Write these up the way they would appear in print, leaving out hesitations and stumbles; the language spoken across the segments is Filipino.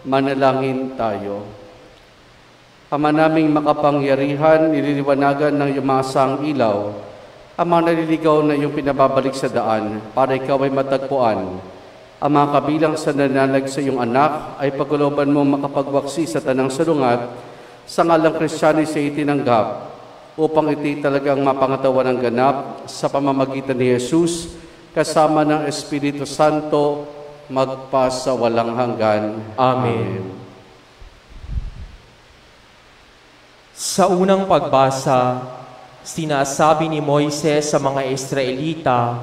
Manalangin tayo. Ama naming makapangyarihan, nililiwanagan ng yumasang ilaw, Ama, naliligaw na iyong pinababalik sa daan para ikaw ay matagpuan. Ama, kabilang sa nananalig sa iyong anak, ay pagkalooban mo makapagwaksi sa tanang salungat, sa ngalang Kristyano sa itinanggap, upang iti talagang mapangatawan ng ganap sa pamamagitan ni Jesus, kasama ng Espiritu Santo, magpa sa walang hanggan. Amen. Sa unang pagbasa, sinasabi ni Moises sa mga Israelita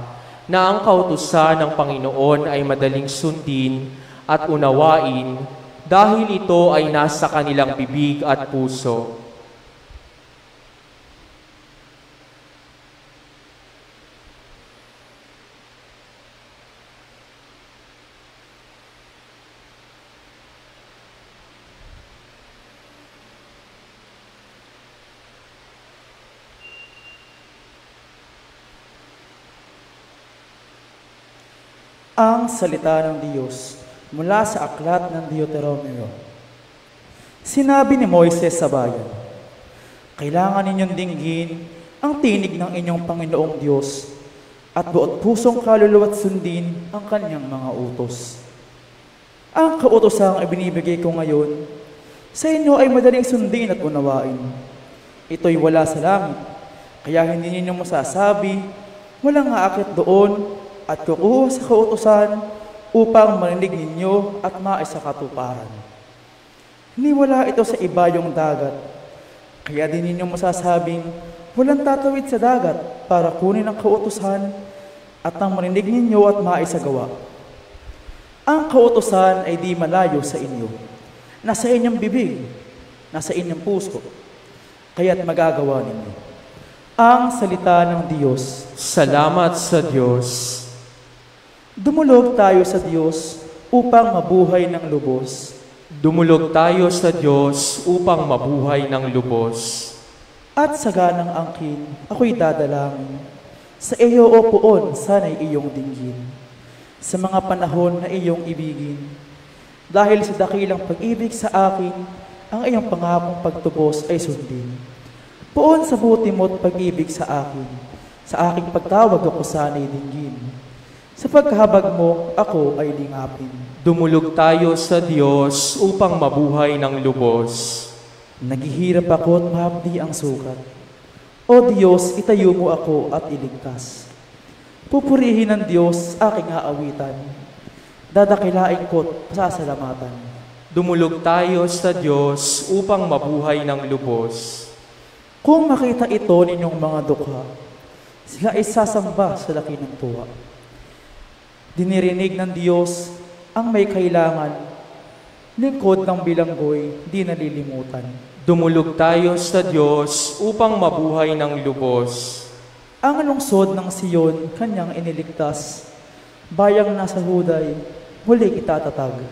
na ang kautusan ng Panginoon ay madaling sundin at unawain dahil ito ay nasa kanilang bibig at puso. Ang salita ng Diyos mula sa aklat ng Deuteronomio. Sinabi ni Moises sa bayan, kailangan ninyong dinggin ang tinig ng inyong Panginoong Diyos at buot pusong kaluluwa't sundin ang kanyang mga utos. Ang kautosang ibinibigay ko ngayon sa inyo ay madaling sundin at unawain. Ito'y wala sa langit, kaya hindi ninyo masasabi, walang aakit doon at kukuha sa kautusan upang marinig ninyo at maisakatuparan. Niwala ito sa ibayong dagat, kaya din ninyo masasabing walang tatawid sa dagat para kunin ang kautusan at ang marinig ninyo at maisagawa. Ang kautusan ay di malayo sa inyo, nasa inyong bibig, nasa inyong puso, kaya't magagawa ninyo. Ang salita ng Diyos. Salamat sa Diyos. Dumulog tayo sa Diyos upang mabuhay ng lubos. Dumulog tayo sa Diyos upang mabuhay ng lubos. At sa ganang angkin, ako'y dadalangin. Sa iyo, O Poon, sana'y iyong dinggin. Sa mga panahon na iyong ibigin. Dahil sa dakilang pag-ibig sa akin, ang iyong pangakong pagtubos ay sundin. Poon sa buti mo't pag-ibig sa akin. Sa aking pagtawag ako sana'y dinggin. Sa pagkahabag mo, ako ay lingapin. Dumulog tayo sa Diyos upang mabuhay ng lubos. Naghihirap ako at mahapdi ang sukat. O Diyos, itayo mo ako at iligtas. Pupurihin ng Diyos aking aawitan. Dadakilain ko't pasasalamatan. Dumulog tayo sa Diyos upang mabuhay ng lubos. Kung makita ito ninyong mga dukha, sila ay sasamba sa laki ng tuwa. Dinirinig ng Diyos ang may kailangan, lingkod ng bilanggoy, di nalilimutan. Dumulog tayo sa Diyos upang mabuhay ng lubos. Ang lungsod ng Siyon, kanyang iniligtas, bayang nasa huday, muli itatatag.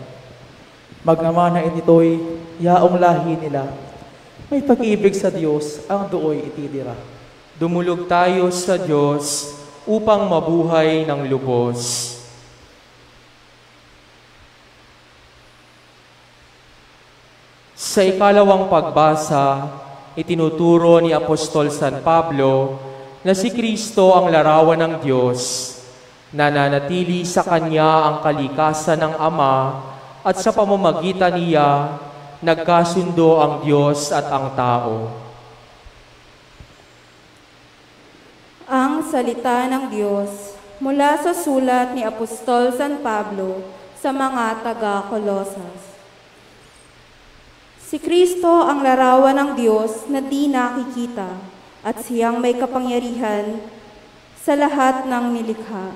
Magnamana ito'y yaong lahi nila, may pag-ibig sa Diyos, ang dooy itidira. Dumulog tayo sa Diyos upang mabuhay ng lubos. Sa ikalawang pagbasa, itinuturo ni Apostol San Pablo na si Kristo ang larawan ng Diyos, nananatili sa Kanya ang kalikasan ng Ama at sa pamamagitan niya, nagkasundo ang Diyos at ang tao. Ang salita ng Diyos mula sa sulat ni Apostol San Pablo sa mga taga-Colosas. Si Kristo ang larawan ng Diyos na di nakikita at siyang may kapangyarihan sa lahat ng nilikha.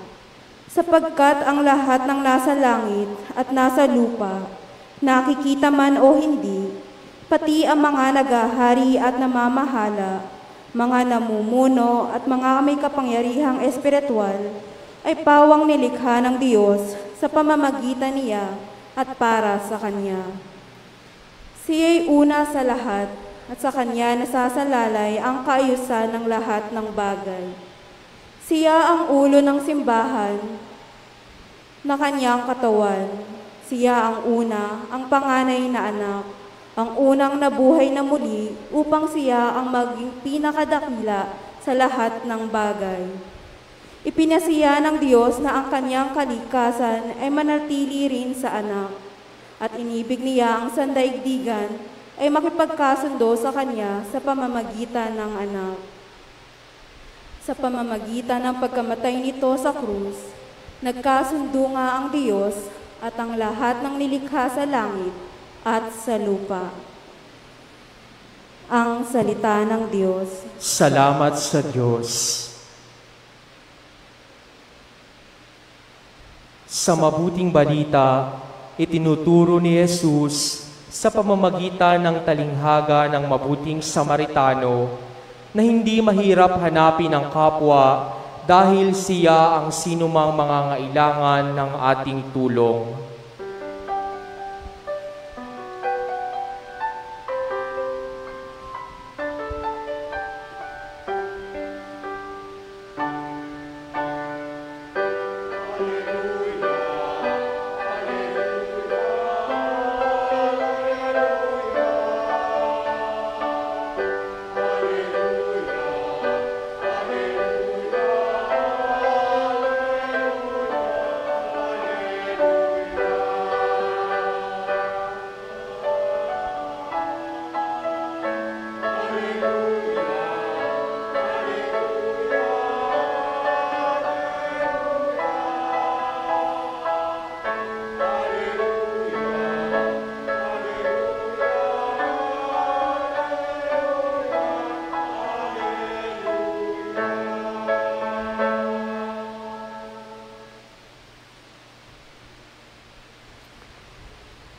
Sapagkat ang lahat ng nasa langit at nasa lupa, nakikita man o hindi, pati ang mga nagahari at namamahala, mga namumuno at mga may kapangyarihang espiritual, ay pawang nilikha ng Diyos sa pamamagitan niya at para sa Kanya. Siya'y una sa lahat at sa Kanya nasasalalay ang kaayusan ng lahat ng bagay. Siya ang ulo ng simbahan na Kanyang katawan. Siya ang una, ang panganay na anak, ang unang nabuhay na muli upang siya ang maging pinakadakila sa lahat ng bagay. Ipinasiya ng Diyos na ang kanyang kalikasan ay manatili rin sa anak, at inibig niya ang sandaigdigan ay makipagkasundo sa kanya sa pamamagitan ng anak. Sa pamamagitan ng pagkamatay nito sa krus, nagkasundo nga ang Diyos at ang lahat ng nilikha sa langit at sa lupa. Ang salita ng Diyos. Salamat sa Diyos. Sa mabuting balita, itinuturo ni Jesus sa pamamagitan ng talinghaga ng mabuting Samaritano na hindi mahirap hanapin ang kapwa dahil siya ang sinumang mangangailangan ng ating tulong.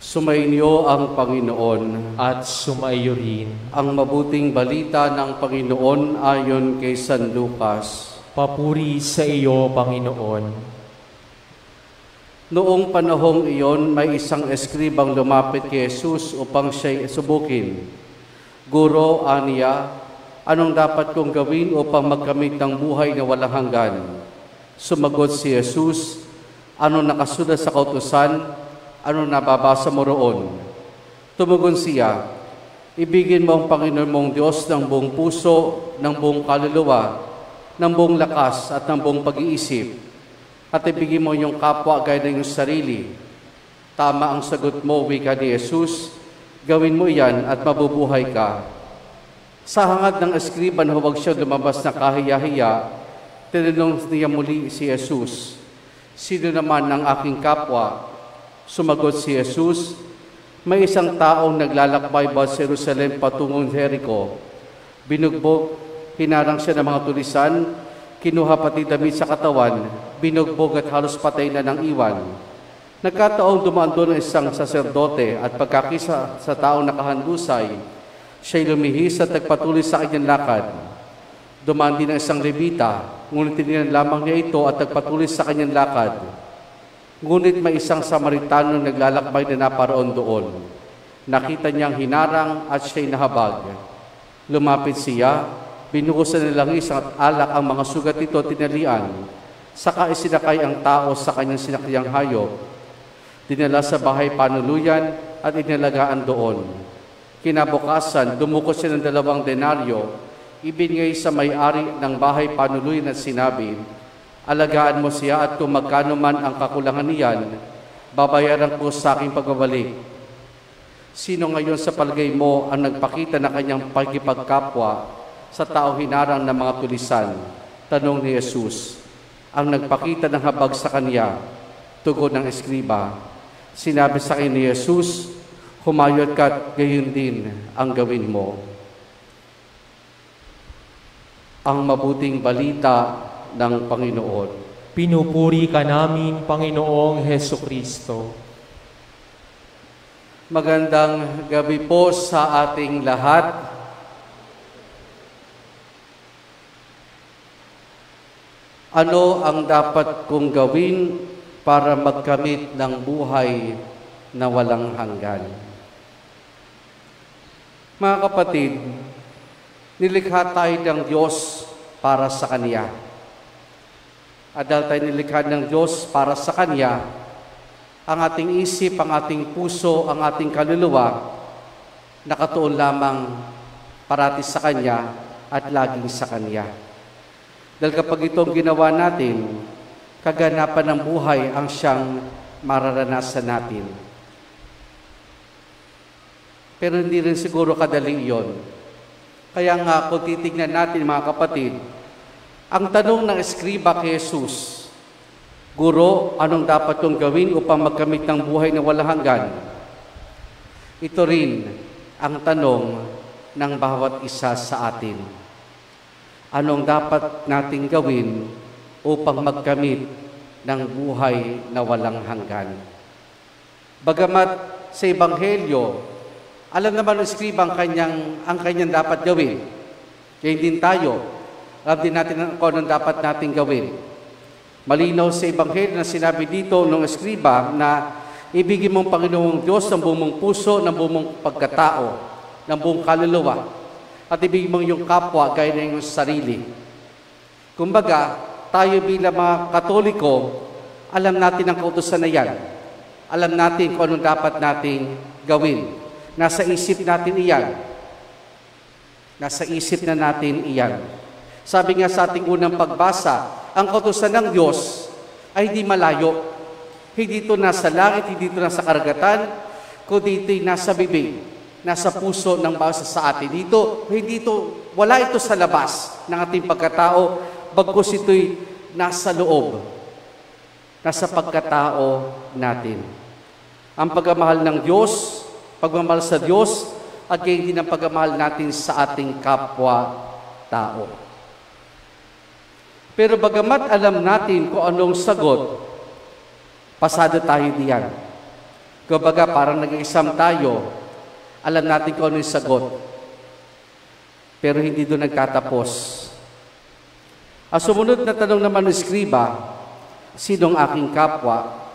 Sumainyo ang Panginoon. At sumaiyo rin. Ang mabuting balita ng Panginoon ayon kay San Lucas. Papuri sa iyo, Panginoon. Noong panahong iyon, may isang eskribang lumapit kay Jesus upang siya'y subukin. Guro, aniya, anong dapat kong gawin upang magkamit ng buhay na walang hanggan? Sumagot si Jesus, ano nakasulat sa kautusan? Ano nababasa mo roon? Tumugon siya, ibigin mo ang Panginoon mong Diyos ng buong puso, ng buong kaluluwa, ng buong lakas at ng buong pag-iisip. At ibigin mo yung kapwa gaya ng iyong sarili. Tama ang sagot mo, wika ni Jesus, gawin mo iyan at mabubuhay ka. Sa hangad ng eskriba na huwag siya lumabas na kahiya-hiya, tinanong niya muli si Jesus, sino naman ang aking kapwa? Sumagot si Jesus, may isang taong naglalakbay ba sa Jerusalem patungong Jericho. Binugbog, hinarang siya ng mga tulisan, kinuha pati damit sa katawan, binugbog at halos patay na ng iwan. Nagkataong dumaan doon ang isang saserdote at pagkakisa sa taong nakahandusay, siya'y lumihis at nagpatuloy sa kanyang lakad. Dumaan din ang isang Levita, ngunit tinignan lamang niya ito at nagpatuloy sa kanyang lakad. Ngunit may isang Samaritano naglalakbay na naparoon doon. Nakita niyang hinarang at siya'y nahabag. Lumapit siya, binuhusan ng langis at alak ang mga sugat nito tinalian. Saka isinakay ang tao sa kanyang sinakyang hayop. Dinala sa bahay panuluyan at inalagaan doon. Kinabukasan, dumukot siya ng 2 denaryo, ibinigay sa may-ari ng bahay panuluyan at sinabi, alagaan mo siya at kung magkano man ang kakulangan niyan, babayaran ko sa aking pagbabalik. Sino ngayon sa palagay mo ang nagpakita na kanyang pagkipagkapwa sa tao hinarang ng mga tulisan? Tanong ni Jesus. Ang nagpakita ng habag sa kanya, tugon ng eskriba. Sinabi sa kanya ni Jesus, humayot ka at gayon din ang gawin mo. Ang mabuting balita ng Panginoon. Pinupuri ka namin, Panginoong Hesukristo. Magandang gabi po sa ating lahat. Ano ang dapat kong gawin para magkamit ng buhay na walang hanggan? Mga kapatid, nilikha tayo ng Diyos para sa Kanya. At dahil tayo nilikha ng Diyos para sa Kanya, ang ating isip, ang ating puso, ang ating kaluluwa, nakatuon lamang parati sa Kanya at laging sa Kanya. Dahil kapag itong ginawa natin, kaganapan ng buhay ang siyang mararanasan natin. Pero hindi rin siguro kadali iyon. Kaya nga, kung titignan natin mga kapatid, ang tanong ng eskriba kay Jesus, Guro, anong dapat kong gawin upang magkamit ng buhay na walang hanggan? Ito rin ang tanong ng bawat isa sa atin. Anong dapat nating gawin upang magkamit ng buhay na walang hanggan? Bagamat sa Ebanghelyo, alam naman ng eskriba ang kanyang dapat gawin. Kaya din tayo, alam din natin kung anong dapat nating gawin. Malinaw sa Ebanghelyo na sinabi dito ng eskriba na ibigin mong Panginoong Diyos ng buong mong puso, ng buong mong pagkatao, ng buong kaluluwa, at ibigin mong yung kapwa gaya ng iyong sarili. Kumbaga, tayo bilang mga Katoliko, alam natin ang kautusan na yan. Alam natin kung anong dapat nating gawin. Nasa isip natin iyan. Nasa isip na natin iyan. Sabi nga sa ating unang pagbasa, ang kautusan ng Diyos ay hindi malayo. Hindi ito nasa langit, hindi ito nasa karagatan, kundi ito'y nasa bibig, nasa puso ng bawat sa atin. Wala ito sa labas ng ating pagkatao, bagkus ito'y nasa loob, nasa pagkatao natin. Ang pagmamahal ng Diyos, pagmamahal sa Diyos, at gayon din ang pagmamahal natin sa ating kapwa-tao. Pero bagamat alam natin kung anong sagot, pasado tayo diyan. Kumbaga parang nag-exam tayo, alam natin kung anong sagot. Pero hindi doon nagtatapos. Ang sumunod na tanong naman ng eskriba, sinong aking kapwa?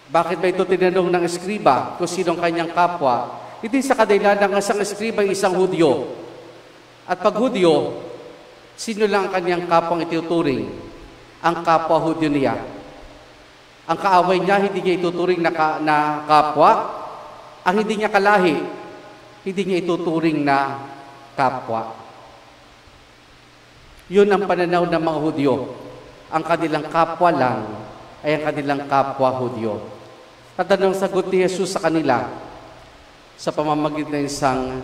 Bakit ba ito tinanong ng eskriba kung sinong kanyang kapwa? Hindi sa kadahilan ng isang eskriba ay isang Hudyo. At pag Hudyo, sino lang ang kanyang kapwang ituturing? Ang kapwa Hudyo niya. Ang kaaway niya, hindi niya ituturing na kapwa. Ang hindi niya kalahi, hindi niya ituturing na kapwa. Yun ang pananaw ng mga Hudyo. Ang kanilang kapwa lang ay ang kanilang kapwa Hudyo. At anong sagot ni Jesus sa kanila? Sa pamamagitan ng isang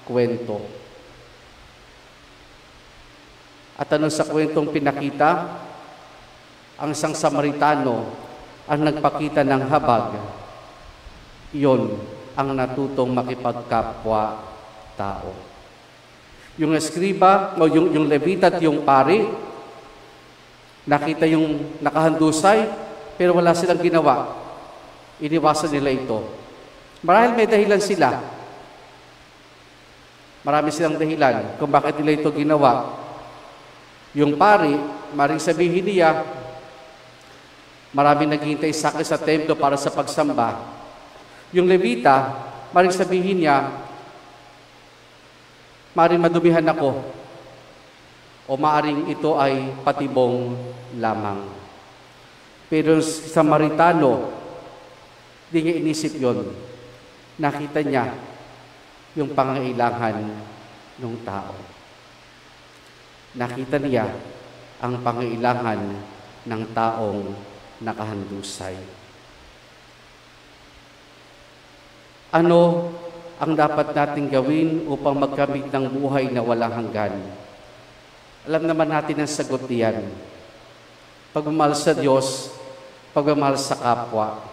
kwento. At ano sa kwentong pinakita? Ang isang Samaritano ang nagpakita ng habag. Iyon ang natutong makipagkapwa-tao. Yung eskriba, o yung Levita at yung pari, nakita yung nakahandusay, pero wala silang ginawa. Iniwasan nila ito. Marahil may dahilan sila. Marami silang dahilan kung bakit nila ito ginawa. Yung pari, maring sabihin niya, maraming naghihintay sa akin sa templo para sa pagsamba. Yung Levita, maring sabihin niya, maring madumihan ako, o maaring ito ay patibong lamang. Pero sa Samaritano, di niya inisip yon. Nakita niya yung pangangailangan ng tao. Nakita niya ang pangailangan ng taong nakahandusay. Ano ang dapat nating gawin upang magkamit ng buhay na walang hanggan? Alam naman natin ang sagot diyan. Pagmamahal sa Diyos, pagmamahal sa kapwa.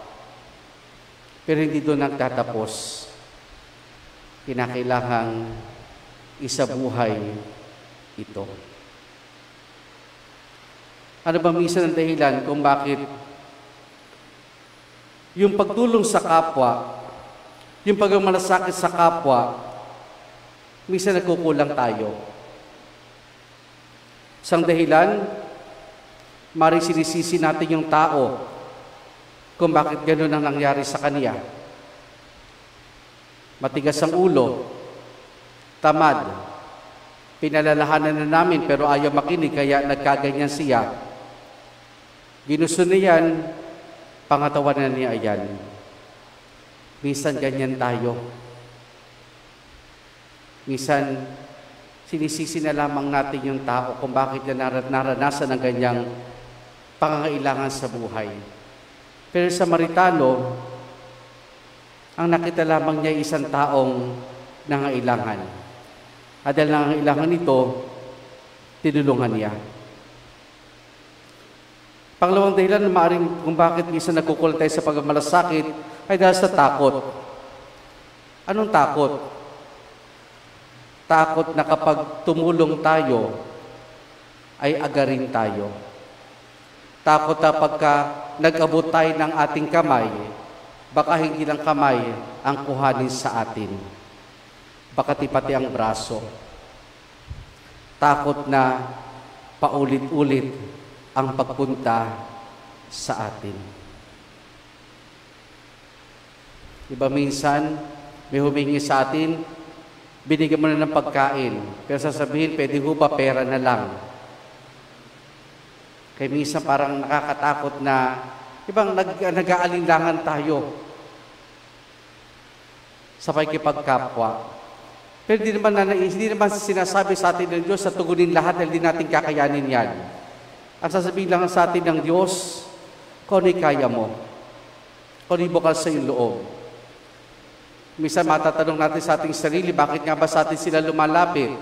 Pero hindi doon nagtatapos. Kinakailangang isabuhay ito. Ano ba minsan ang dahilan kung bakit yung pagtulong sa kapwa, yung pagmamalasakit sa kapwa, minsan nagkukulang tayo. Isang dahilan, maring sinisisi natin yung tao kung bakit gano'n ang nangyari sa kanya. Matigas ang ulo, tamad, pinalalahanan na namin pero ayaw makinig kaya nagkaganyan siya. Ginusto niyan, pangatawanan niya yan. Minsan ganyan tayo. Minsan, sinisisi na lamang natin yung tao kung bakit niya naranasan ng ganyang pangangailangan sa buhay. Pero sa Samaritano, ang nakita lamang niya ay isang taong nangangailangan. At dahil nangangailangan nito, tinulungan niya. Pangalawang dahilan na maaaring kung bakit minsan nagkukulang tayo sa pagmamalasakit ay dahil sa takot. Anong takot? Takot na kapag tumulong tayo, ay agarin tayo. Takot na pagka nag-abot tayo ng ating kamay, baka hindi lang kamay ang kuhanin sa atin. Baka pati ang braso. Takot na paulit-ulit ang pagpunta sa atin. Iba minsan, may humingi sa atin, binigyan mo na ng pagkain, pero sasabihin, pwede ho ba pera na lang? Kaya minsan parang nakakatakot na, ibang nag-aalinlangan tayo sa pakikipagkapwa. Pero hindi naman sinasabi sa atin ng Diyos sa tugunin lahat dahil di natin kakayanin yan. Ang sasabihin lang sa atin ng Diyos, kung ano'y kaya mo, kung ano'y bukal sa iyong loob. Minsan matatanong natin sa ating sarili, bakit nga ba sa atin sila lumalapit?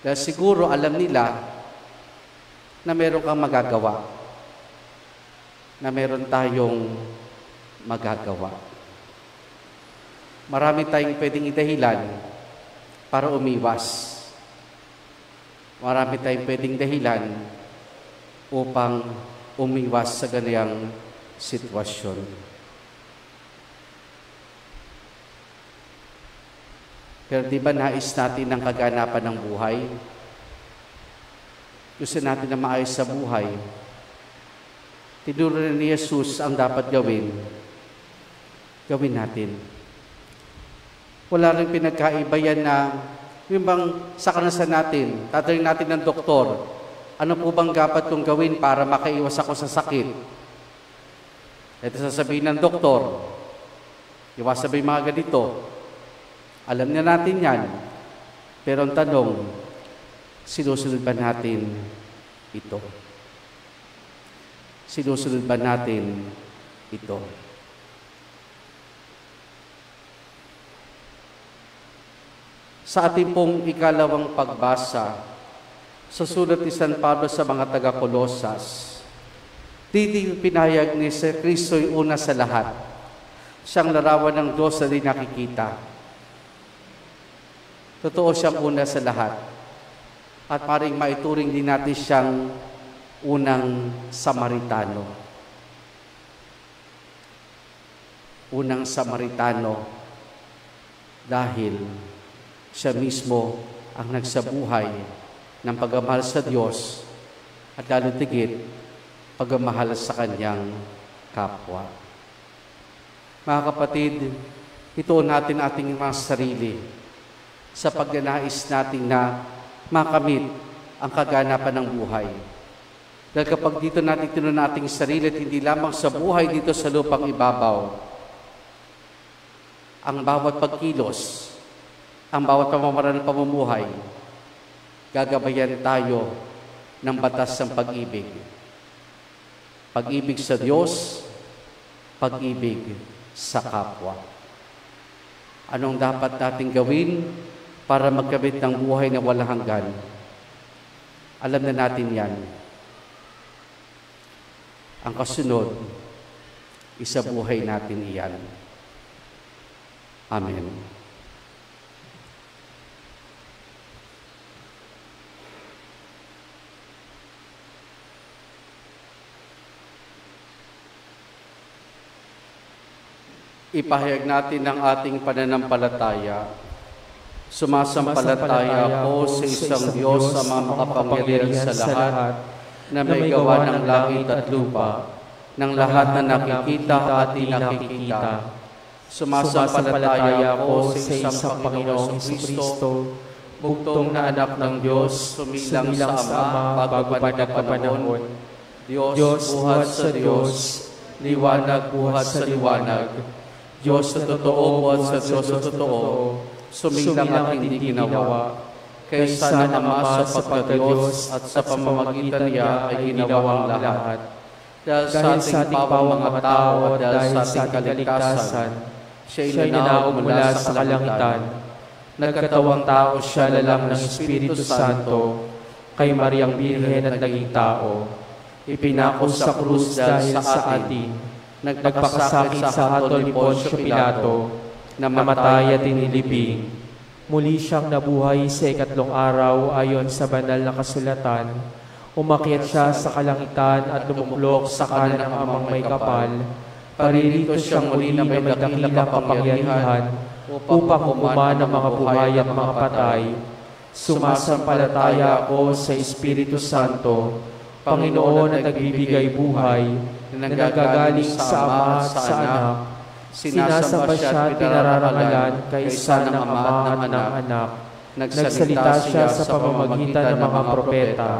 Dahil siguro alam nila na meron kang magagawa, na meron tayong magagawa. Marami tayong pwedeng idahilan para umiwas. Marami tayong pwedeng dahilan upang umiwas sa ganiyang sitwasyon. Pero di ba nais natin ang kaganapan ng buhay? Gusto natin na maayos sa buhay. Tinuro ni Jesus ang dapat gawin. Gawin natin. Wala rin pinagkaiba yan na yung bang sa kanasan natin, tatanungin natin ng doktor, ano po bang dapat kong gawin para makaiwas ako sa sakit? Ito sasabihin ng doktor, iwas sabihin mga ganito. Alam na natin yan. Pero ang tanong, sinusunod ba natin ito? Sinusunod ba natin ito? Sa ating pong ikalawang pagbasa, sa sulat ni San Pablo sa mga taga-Colosas, dito pinahayag ni Sir Kristo'y una sa lahat. Siyang larawan ng Diyos na di nakikita. Totoo siyang una sa lahat. At maring maituring din natin siyang unang Samaritano. Unang Samaritano dahil siya mismo ang nagsabuhay ng pagmamahal sa Diyos at lalo tigit pagmamahal sa kanyang kapwa. Mga kapatid, ito natin ating mga sarili sa pagnanais natin na makamit ang kaganapan ng buhay. Dahil kapag dito natin tinunan ating sarili at hindi lamang sa buhay dito sa lupang ibabaw, ang bawat pagkilos, ang bawat pamamaraan ng pamumuhay, gagabayan tayo ng batas ng pag-ibig. Pag-ibig sa Diyos, pag-ibig sa kapwa. Anong dapat nating gawin para magkamit ng buhay na walang hanggan? Alam na natin yan. Ang kasunod, isabuhay natin iyan. Amen. Ipahayag natin ang ating pananampalataya. Sumasampalataya ako sa isang Diyos sa mga makapangyarihan sa lahat, na may gawa ng langit at lupa, ng lahat na nakikita at di nakikita. Sumasampalataya ako sa isang Panginoong Kristo, bugtong na anak ng Diyos, sumilang sa Ama bago pa nagkapanahon, Diyos buhat sa Diyos, liwanag buhat sa liwanag, Diyos na totoo buhat sa Diyos na totoo, sumilang at hindi ginawa, kaysa ng Ama sa pagka-Diyos at sa pamamagitan niya ay ginawa ang lahat. Dahil sa ating pawang mga tao at dahil sa ating kaligtasan, siya'y nanaog mula sa kalangitan. Nagkatawang tao siya lalang ng Espiritu Santo, kay Mariang Birhen at naging tao. Ipinako sa krus dahil sa atin, nagpakasakit sa hatol ni Poncio Pilato, namatay at inilibing. Muli siyang nabuhay sa ikatlong araw ayon sa banal na kasulatan. Umakyat siya sa kalangitan at lumuklok sa kanan ng Amang may kapal. Paririto siyang muli na may dakilang kapangyarihan upang hukuman ang mga buhay at mga patay. Sumasampalataya ako sa Espiritu Santo, Panginoon na nagbibigay buhay, na nagagaling sa Ama at sa Anak. Sinasamba siya at pinararangalan kaysa ng Ama at ng Anak. Nagsalita siya sa pamamagitan ng mga propeta.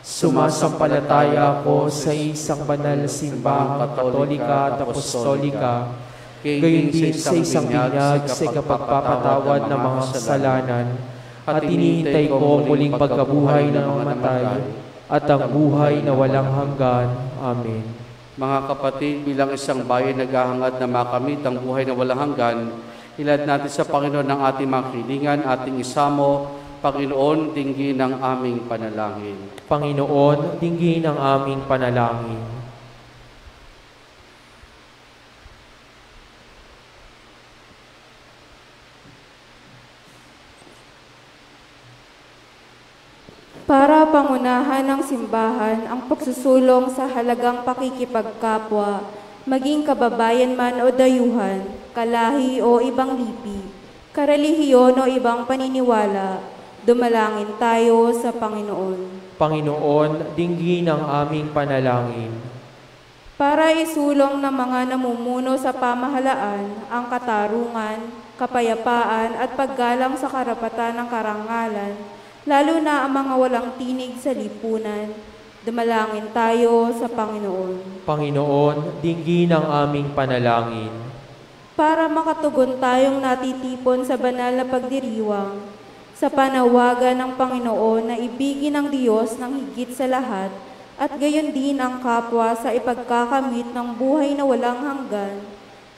Sumasampalataya ako sa isang banal na simbahang katolika at apostolika, gayon din sa isang binyag sa ikapagpapatawad ng mga kasalanan, at hinihintay ko muling pagkabuhay ng mga matay at ang buhay na walang hanggan. Amen. Mga kapatid, bilang isang bayan naghahangad na makamit ang buhay na walang hanggan, ilad natin sa Panginoon ng ating mga kilingan, ating isamo. Panginoon, dinggin ang aming panalangin. Panginoon, dinggin ang aming panalangin. Para pangunahan ng simbahan ang pagsusulong sa halagang pakikipagkapwa, maging kababayan man o dayuhan, kalahi o ibang lipi, karelihiyon o ibang paniniwala, dumalangin tayo sa Panginoon. Panginoon, dinggin ang aming panalangin. Para isulong ng mga namumuno sa pamahalaan ang katarungan, kapayapaan at paggalang sa karapatan ng karangalan, lalo na ang mga walang tinig sa lipunan, dumalangin tayo sa Panginoon. Panginoon, dinggin ang aming panalangin. Para makatugon tayong natitipon sa banal na pagdiriwang, sa panawagan ng Panginoon na ibigin ang Diyos ng higit sa lahat, at gayon din ang kapwa sa ipagkakamit ng buhay na walang hanggan,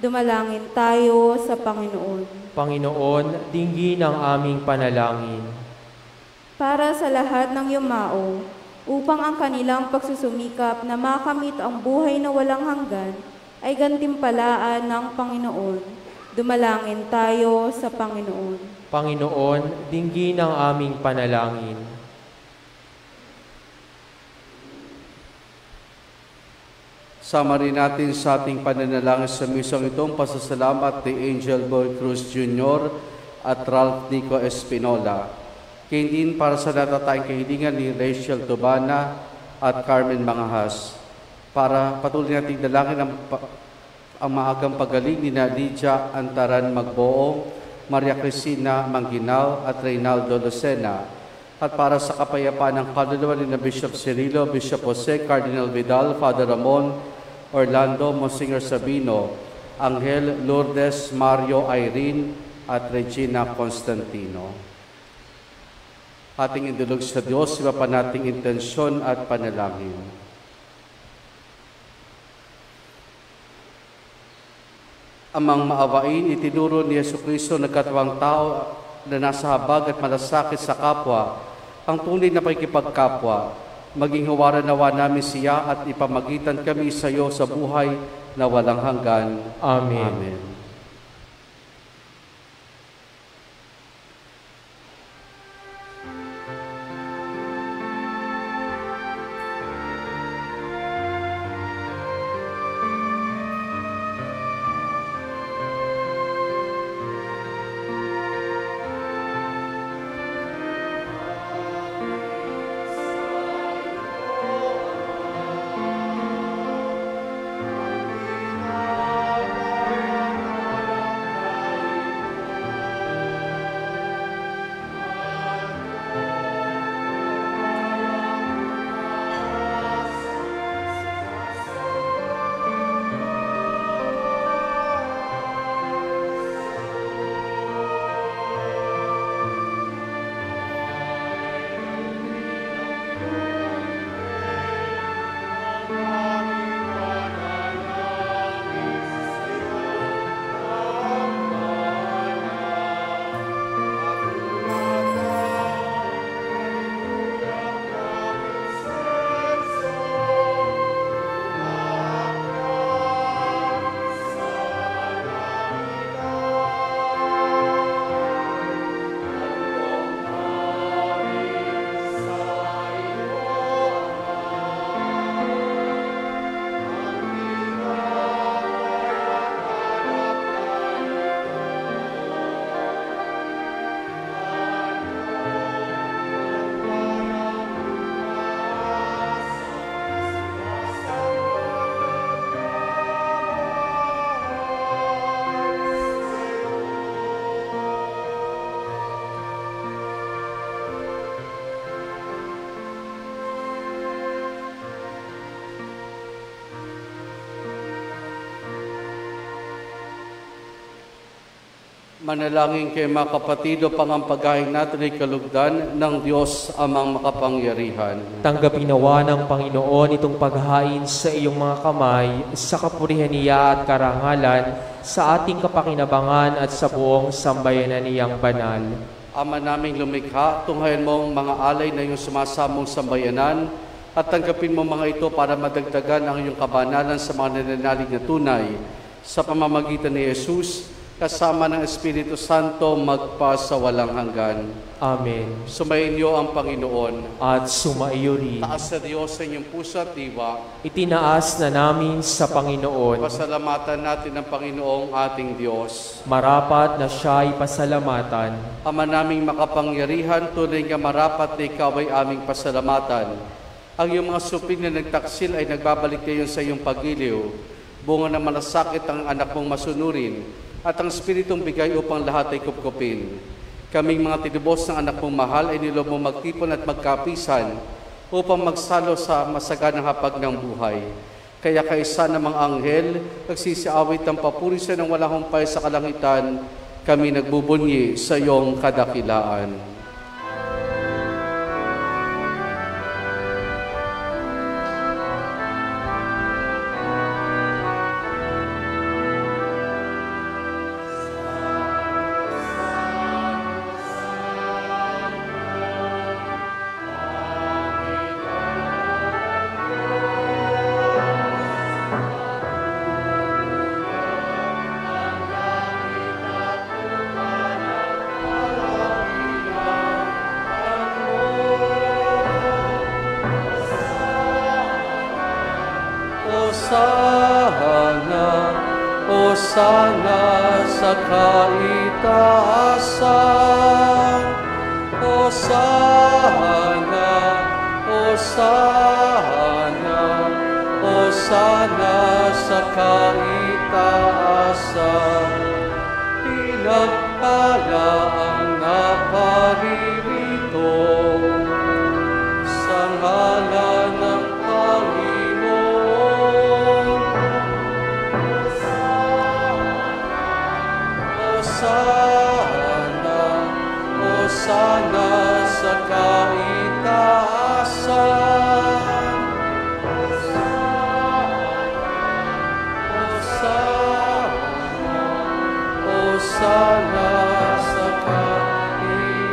dumalangin tayo sa Panginoon. Panginoon, dinggin ang aming panalangin. Para sa lahat ng yumao, upang ang kanilang pagsusumikap na makamit ang buhay na walang hanggan ay gantimpalaan ng Panginoon. Dumalangin tayo sa Panginoon. Panginoon, dinggin ang aming panalangin. Sama rin natin sa ating pananalangin sa misong itong pasasalamat ni Angel Boy Cruz Jr. at Ralph Nico Espinola. Kaya din para sa natatayang kahilingan ni Rachel Tobana at Carmen Mangahas. Para patuloy nating dalangin ang maagang pagaling ni Lydia Antaran Magboong, Maria Cristina Mangginaw at Reynaldo Lucena. At para sa kapayapaan ng kaluluwa ni Bishop Cirilo, Bishop Jose, Cardinal Vidal, Father Ramon, Orlando, Monsignor Sabino, Angel, Lourdes, Mario, Irene at Regina Constantino. Ating indulog sa Diyos, iba pa nating intensyon at panalangin. Amang maawain, itinuro ni Jesucristo nagkatawang tao na nasa habag at malasakit sa kapwa, ang tunay na pakikipagkapwa. Maging huwaran nawa namin siya at ipamagitan kami sa iyo sa buhay na walang hanggan. Amen. Amen. Manalangin kayo mga kapatid upang ang paghain natin ay kalugdan ng Diyos amang makapangyarihan. Tanggapin nawa ng Panginoon itong paghain sa iyong mga kamay sa kapurihan niya at karangalan sa ating kapakinabangan at sa buong sambayanan niyang banal. Ama naming lumikha, tunghayan mo ang mga alay na iyong sumasamong sambayanan at tanggapin mo mga ito para madagdagan ang iyong kabanalan sa mga nananalig na tunay sa pamamagitan ni Jesus, kasama ng Espiritu Santo magpasawalang hanggan. Amen. Sumainyo ang Panginoon. At sumaiyo rin. Taas sa Diyos sa inyong puso at diwa. Itinaas na namin sa Panginoon. Pasalamatan natin ang Panginoong ating Diyos. Marapat na siya'y pasalamatan. Ama naming makapangyarihan, tunay nga marapat na ikaw ay aming pasalamatan. Ang iyong mga supling na nagtaksil ay nagbabalik ngayon sa iyong pagiliw. Bunga ng malasakit ang anak mong masunurin, at ang Espiritong bigay upang lahat ay kupkupin. Kaming mga tinubos ng anak mong mahal ay nilob mo magtipon at magkapisan upang magsalo sa masaganang hapag ng buhay. Kaya kaisa ng mga anghel, nagsisiawit ng papuri sa ng walang humpay sa kalangitan, kami nagbubunyi sa iyong kadakilaan. Hosana sa kaitaasan. Hosana, Hosana, Hosana sa kaitaasan. Pinagpala ang naparirito sa ngalan ng Hosana, Hosana sa kaitaasan. Hosana, Hosana sa kaitaasan.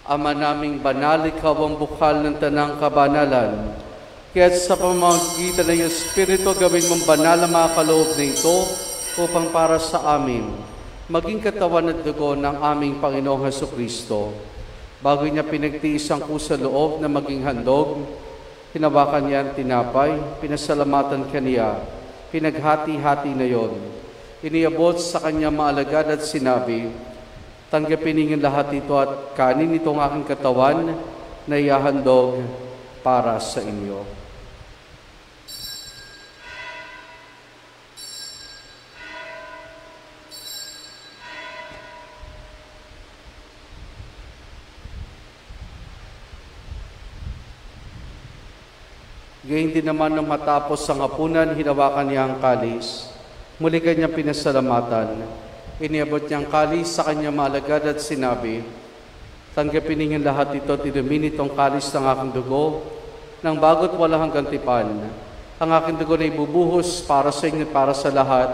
Ama naming banal, ikaw ang bukal ng tanang kabanalan. Kaya sa pamamagitan ng iyong Espiritu, gawin mong banal ang mga kaloob na ito upang para sa amin, maging katawan at dugo ng aming Panginoong Hesukristo. Bago niya pinagtiis ang kusa loob na maging handog, hinawakan niya ang tinapay, pinasalamatan kaniya, pinaghati-hati na yon. Iniabot sa kanya maalagad at sinabi, tanggapin ninyo lahat ito at kanin itong aking katawan na iahandog para sa inyo. Gayun din naman nang matapos ang hapunan, hinawakan niya ang kalis. Muli kanyang pinasalamatan. Iniabot niya ang kalis sa kanyang maalagad at sinabi, tanggapin ninyo lahat ito, tinumin itong kalis ng aking dugo, ng bago't walang hanggang tipan. Ang aking dugo na ibubuhos para sa inyo at para sa lahat,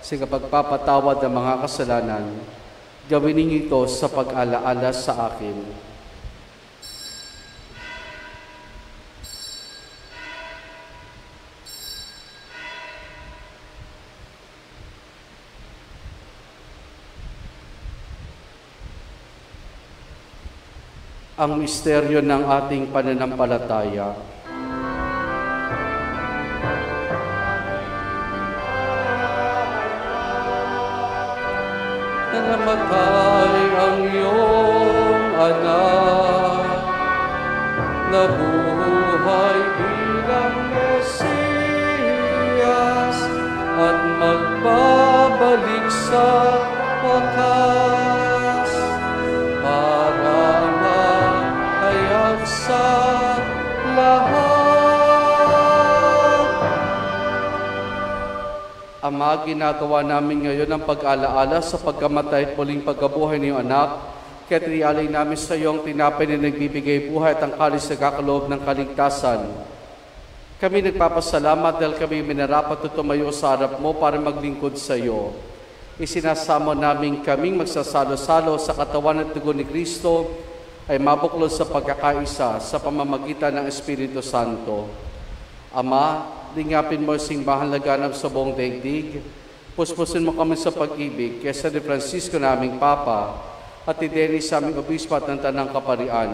sa pagpapatawad ng mga kasalanan. Gawin ninyo ito sa pag-alaala sa akin. Ang misteryo ng ating pananampalataya. Na namatay ang iyong anak, nabuhay bilang Mesiyas, at magbabalik sa wakas para sa lahat. Ama, ginagawa namin ngayon ang pag-alaala sa pagkamatay at muling pagkabuhay ng iyong anak. Kaya't inialay namin sa iyong tinapay na nagbibigay buhay at ang kalis na kakaloob ng kaligtasan. Kami nagpapasalamat dahil kami minarapat at tumayo sa harap mo para maglingkod sa iyo. Isinasamo namin kaming magsasalo-salo sa katawan at dugo ni Kristo ay mabuklod sa pagkakaisa sa pamamagitan ng Espiritu Santo. Ama, lingapin mo sing bahal na ganap sa buong daigdig. Puspusin mo kami sa pag-ibig kaysa ni Francisco naming Papa at ni Dennis sa aming obispo at ng Tanang Kaparian.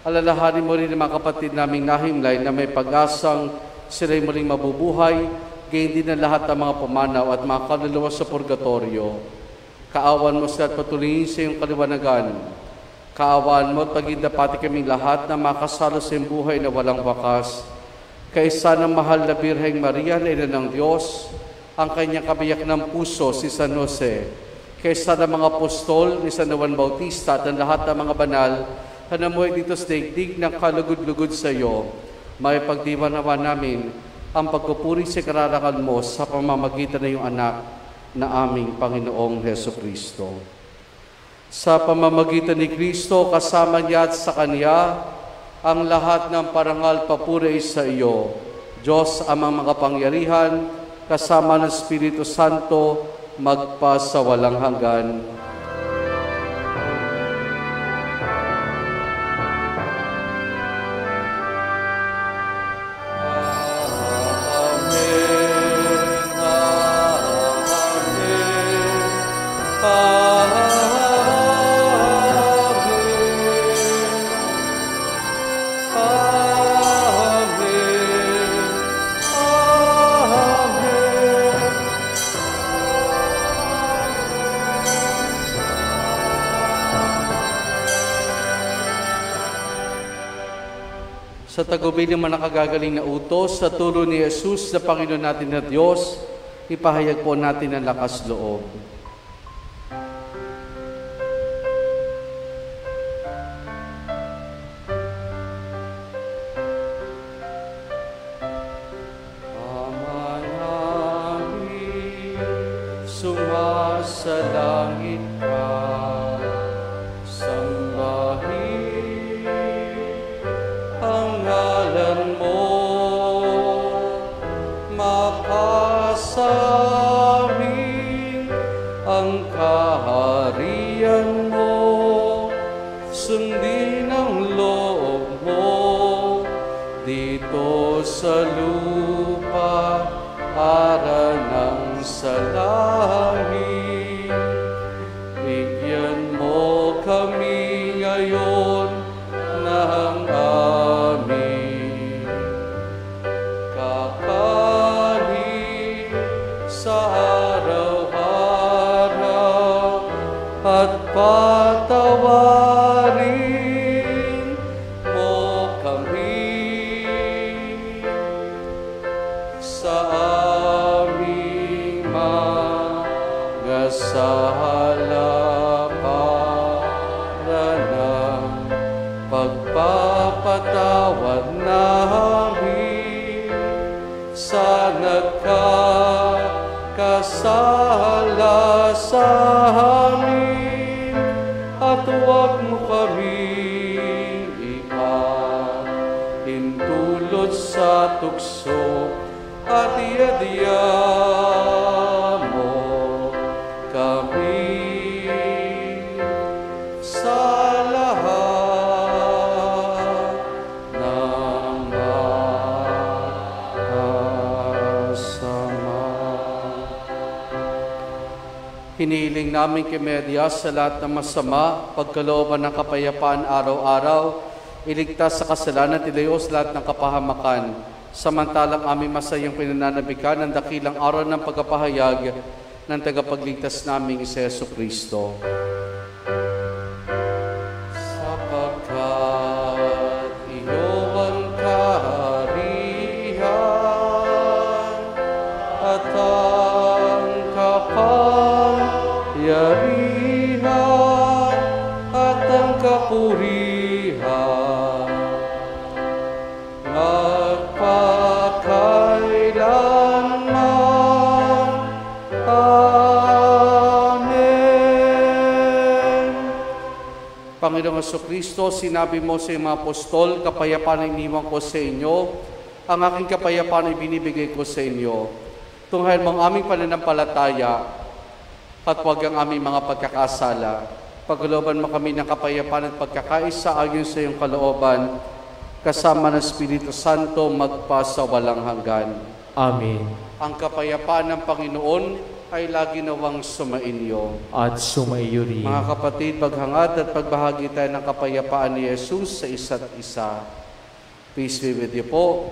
Alalahanin mo rin ang mga kapatid naming nahimlay na may pag-asang sila'y muling mabubuhay, gayon din ang lahat ng mga pumanaw at mga kaluluwa sa purgatorio. Kaawan mo sila at patuloyin sa iyong kaliwanagan. Kaawaan mo at pagindapati kaming lahat na makasalo sa iyong buhay na walang wakas. Kaisa ng mahal na Birheng Maria na ina ng Diyos, ang kanyang kabiyak ng puso si San Jose, kaisa ng mga apostol ni San Juan Bautista at ang lahat ng mga banal na namuhay dito sa daigdig ng kalugod-lugod sa iyo, may pagdiwanawa namin ang pagpupuri sa kararangal mo sa pamamagitan ng iyong anak na aming Panginoong Hesukristo. Sa pamamagitan ni Kristo, kasama niya at sa Kanya, ang lahat ng parangal papuri sa iyo, Diyos amang makapangyarihan, kasama ng Espiritu Santo, magpa sa walang hanggan. Sa tagubil ng mga nakagagaling na utos, sa turo ni Jesus na Panginoon natin na Diyos, ipahayag po natin ang lakas loob. Ama namin, sumasalangit ka, sambahin ang ngalan mo, makasamin ang kaharian mo, sundin ang loob mo dito sa lupa para ng sa langit. Bigyan mo kami ngayon ng aming kakanin sa araw-araw at patawarin mo kami sa aming mga sala para ng pagpapatawad namin sa nagkakasala sa amin, at huwag mo kaming ipahintulot sa tukso, at iadya mo kami sa lahat ng masama. Hinihiling namin kay Maria sa lahat ng masama, pagkalooban ng kapayapaan araw-araw, iligtas sa kasalanan at ilayo sa lahat ng kapahamakan, samantalang aming masayang pinananabikan ng dakilang araw ng pagkapahayag ng tagapagligtas naming si Jesucristo. Sapagkat iyo ang kaharian at ang kapangyarihan at ang kapurihan magpakailanman. Panginoong Jesucristo, sinabi mo sa iyong mga apostol, kapayapaan ang iniwan ko sa inyo, ang aking kapayapaan ay binibigay ko sa inyo. Tunghayan mo ang aming pananampalataya at huwag ang aming mga pagkakasala. Pagkalooban mo kami ng kapayapaan at pagkakaisa ayon sa iyong kalooban, kasama ng Espiritu Santo magpa sa walang hanggan. Amen. Ang kapayapaan ng Panginoon ay lagi nawang sumainyo. At sumaiyo rin. Mga kapatid, paghangad at pagbahagi tayo ng kapayapaan ni Jesus sa isa't isa. Peace be with you po.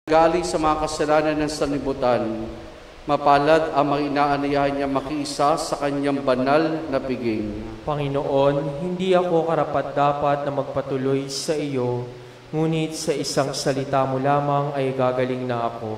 Galing sa mga kasalanan ng sanlibutan, mapalad ang mga inaanayahan niya makiisa sa kanyang banal na piging. Panginoon, hindi ako karapat-dapat na magpatuloy sa iyo, ngunit sa isang salita mo lamang ay gagaling na ako.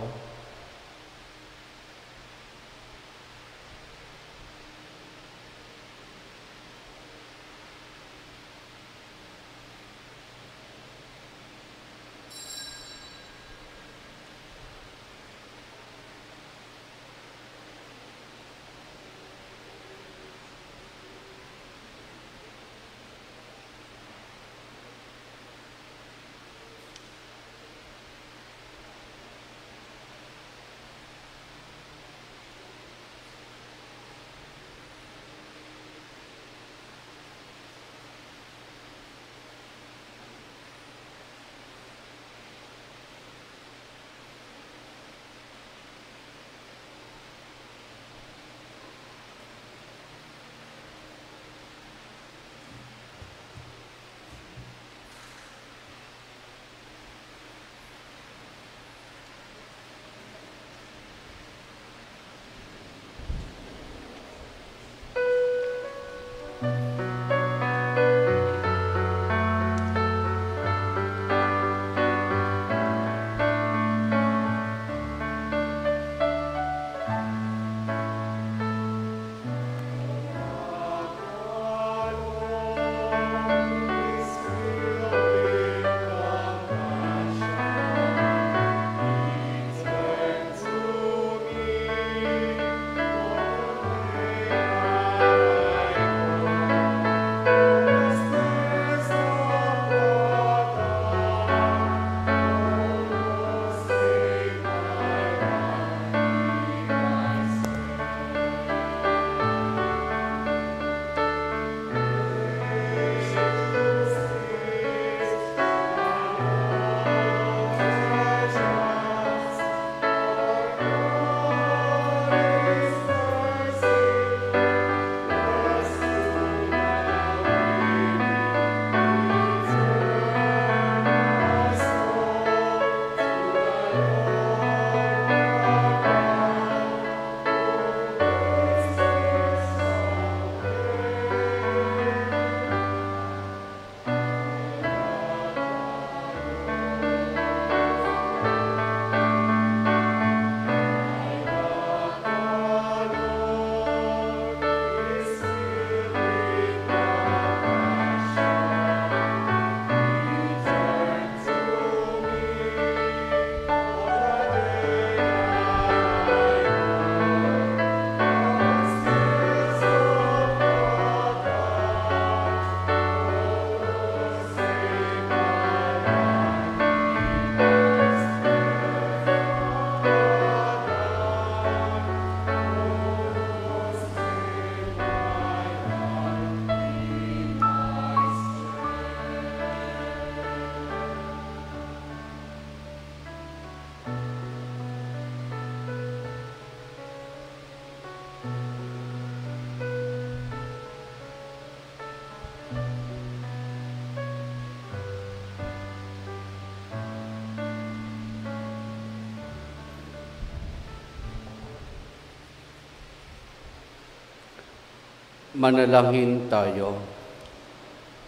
Manalangin tayo.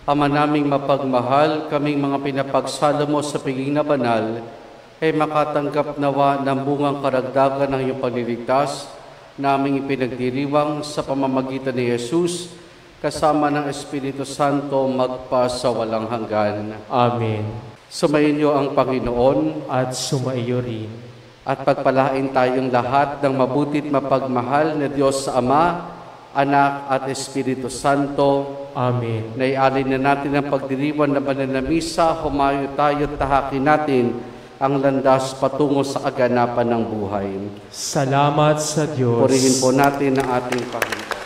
Ama naming mapagmahal, kaming mga pinapagsalo mo sa piging na banal, ay makatanggap nawa ng bungang karagdagan ng iyong pagliligtas, naming ipinagdiriwang sa pamamagitan ni Jesus, kasama ng Espiritu Santo magpa sa walang hanggan. Amen. Sumainyo ang Panginoon, At sumaiyo rin. at pagpalain tayong lahat ng mabuti't mapagmahal na Diyos sa Ama, Anak at Espiritu Santo. Amen. Naialin na natin ang pagdiriwan na banal na misa, humayo tayo at tahakin natin ang landas patungo sa kaganapan ng buhay. Salamat sa Diyos. Purihin po natin ang ating Panginoon.